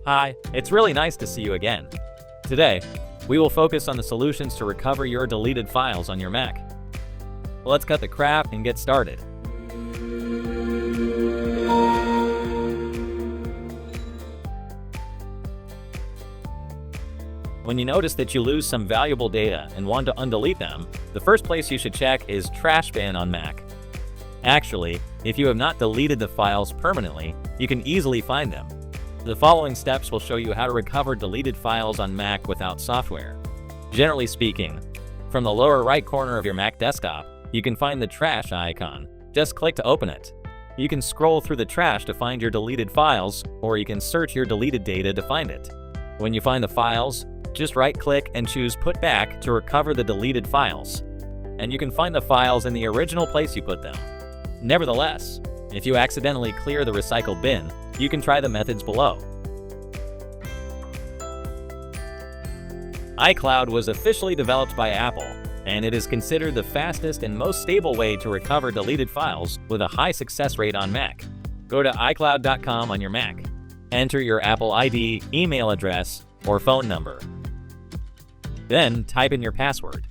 Hi, it's really nice to see you again. Today, we will focus on the solutions to recover your deleted files on your Mac. Let's cut the crap and get started. When you notice that you lose some valuable data and want to undelete them, the first place you should check is Trash Bin on Mac. Actually, if you have not deleted the files permanently, you can easily find them. The following steps will show you how to recover deleted files on Mac without software. Generally speaking, from the lower right corner of your Mac desktop, you can find the trash icon. Just click to open it. You can scroll through the trash to find your deleted files, or you can search your deleted data to find it. When you find the files, just right-click and choose Put Back to recover the deleted files. And you can find the files in the original place you put them. Nevertheless, if you accidentally clear the recycle bin, you can try the methods below. iCloud was officially developed by Apple, and it is considered the fastest and most stable way to recover deleted files with a high success rate on Mac. Go to iCloud.com on your Mac. Enter your Apple ID, email address, or phone number. Then type in your password.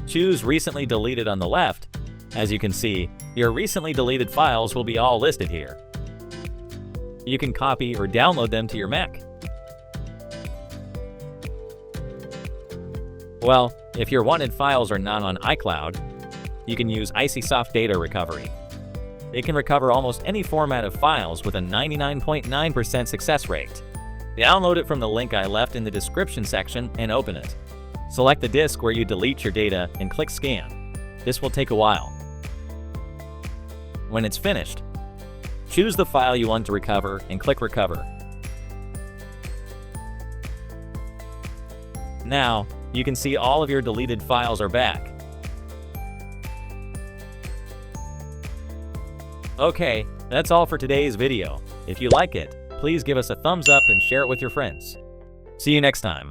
Choose Recently Deleted on the left. As you can see, your recently deleted files will be all listed here. You can copy or download them to your Mac. Well, if your wanted files are not on iCloud, you can use IcySoft Data Recovery. It can recover almost any format of files with a 99.9% success rate. Download it from the link I left in the description section and open it. Select the disk where you delete your data and click Scan. This will take a while. When it's finished, choose the file you want to recover and click Recover. Now, you can see all of your deleted files are back. Okay, that's all for today's video. If you like it, please give us a thumbs up and share it with your friends. See you next time.